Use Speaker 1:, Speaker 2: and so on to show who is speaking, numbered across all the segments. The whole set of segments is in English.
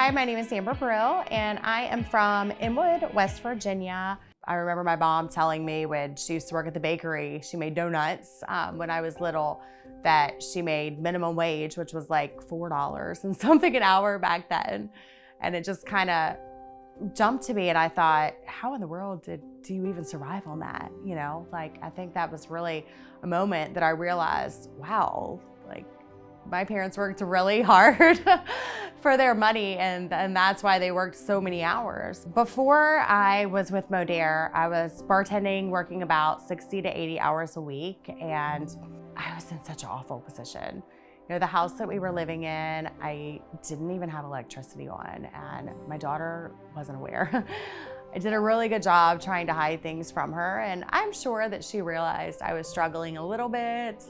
Speaker 1: Hi, my name is Amber Brill, and I am from Inwood, West Virginia. I remember my mom telling me when she used to work at the bakery, she made donuts when I was little, that she made minimum wage, which was like $4 and something an hour back then. And it just kind of jumped to me, and I thought, how in the world do you even survive on that? You know, like, I think that was really a moment that I realized, wow, like, my parents worked really hard for their money, and that's why they worked so many hours. Before I was with Modere, I was bartending, working about 60 to 80 hours a week, and I was in such an awful position. You know, the house that we were living in, I didn't even have electricity on, and my daughter wasn't aware. I did a really good job trying to hide things from her, and I'm sure that she realized I was struggling a little bit,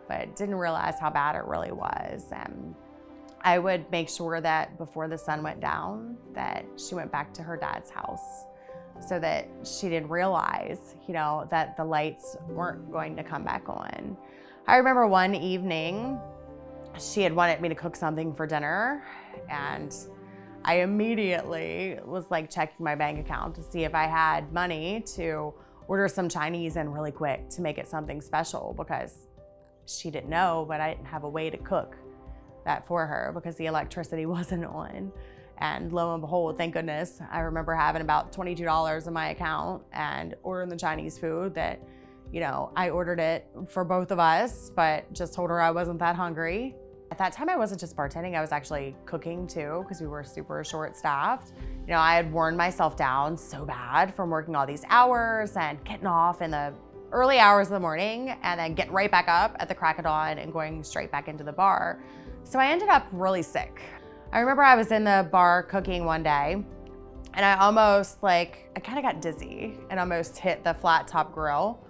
Speaker 1: but didn't realize how bad it really was. And I would make sure that before the sun went down, that she went back to her dad's house so that she didn't realize, you know, that the lights weren't going to come back on. I remember one evening, she had wanted me to cook something for dinner, and I immediately was like checking my bank account to see if I had money to order some Chinese in really quick to make it something special, because she didn't know, but I didn't have a way to cook that for her because the electricity wasn't on. And lo and behold, thank goodness, I remember having about $22 in my account and ordering the Chinese food that, you know, I ordered it for both of us, but just told her I wasn't that hungry. At that time, I wasn't just bartending, I was actually cooking too, because we were super short-staffed. You know, I had worn myself down so bad from working all these hours and getting off in the early hours of the morning and then getting right back up at the crack of dawn and going straight back into the bar. So I ended up really sick. I remember I was in the bar cooking one day, and I kind of got dizzy and almost hit the flat top grill.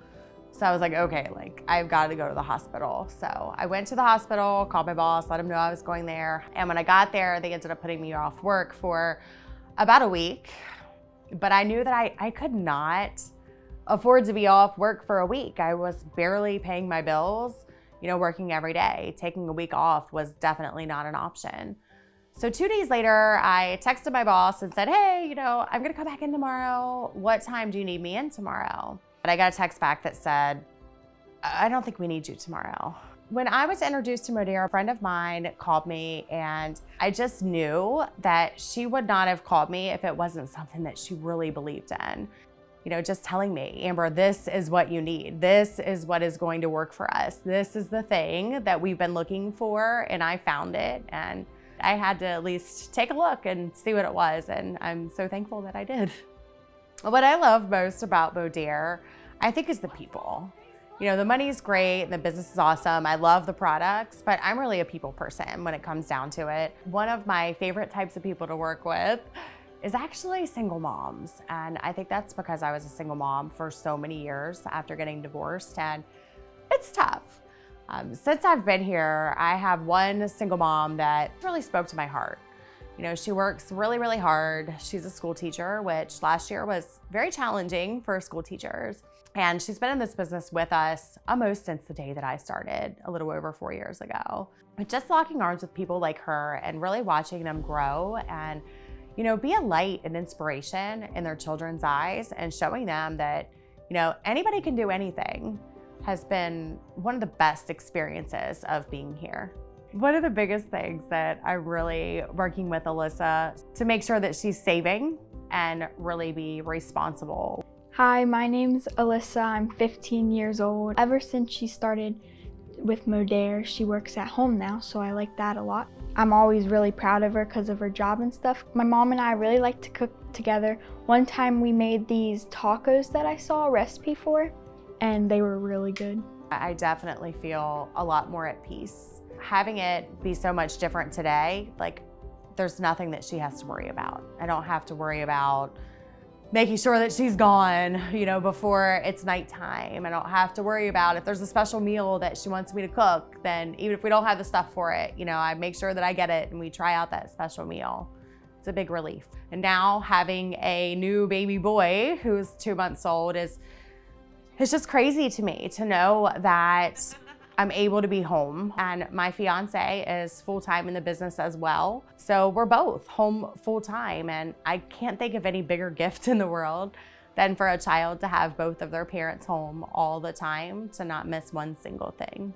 Speaker 1: So I was like, okay, like, I've got to go to the hospital. So I went to the hospital, called my boss, let him know I was going there. And when I got there, they ended up putting me off work for about a week. But I knew that I could not afford to be off work for a week. I was barely paying my bills, you know, working every day. Taking a week off was definitely not an option. So 2 days later, I texted my boss and said, hey, you know, I'm gonna come back in tomorrow. What time do you need me in tomorrow? But I got a text back that said, I don't think we need you tomorrow. When I was introduced to Modere, a friend of mine called me, and I just knew that she would not have called me if it wasn't something that she really believed in. You know, just telling me, Amber, this is what you need. This is what is going to work for us. This is the thing that we've been looking for, and I found it. And I had to at least take a look and see what it was, and I'm so thankful that I did. What I love most about Modere, I think, is the people. You know, the money's great and the business is awesome. I love the products, but I'm really a people person when it comes down to it. One of my favorite types of people to work with is actually single moms. And I think that's because I was a single mom for so many years after getting divorced, and it's tough. Since I've been here, I have one single mom that really spoke to my heart. You know, she works really, really hard. She's a school teacher, which last year was very challenging for school teachers. And she's been in this business with us almost since the day that I started, a little over 4 years ago. But just locking arms with people like her and really watching them grow and, you know, be a light and inspiration in their children's eyes, and showing them that, you know, anybody can do anything, has been one of the best experiences of being here. One of the biggest things that I'm really working with Alyssa to make sure that she's saving and really be responsible.
Speaker 2: Hi, my name's Alyssa. I'm 15 years old. Ever since she started with Modere, she works at home now, so I like that a lot. I'm always really proud of her because of her job and stuff. My mom and I really like to cook together. One time we made these tacos that I saw a recipe for, and they were really good.
Speaker 1: I definitely feel a lot more at peace. Having it be so much different today, like, there's nothing that she has to worry about. I don't have to worry about making sure that she's gone, you know, before it's nighttime. I don't have to worry about if there's a special meal that she wants me to cook, then even if we don't have the stuff for it, you know, I make sure that I get it and we try out that special meal. It's a big relief. And now having a new baby boy who's 2 months old is just crazy to me, to know that I'm able to be home, and my fiance is full-time in the business as well. So we're both home full-time, and I can't think of any bigger gift in the world than for a child to have both of their parents home all the time, to not miss one single thing.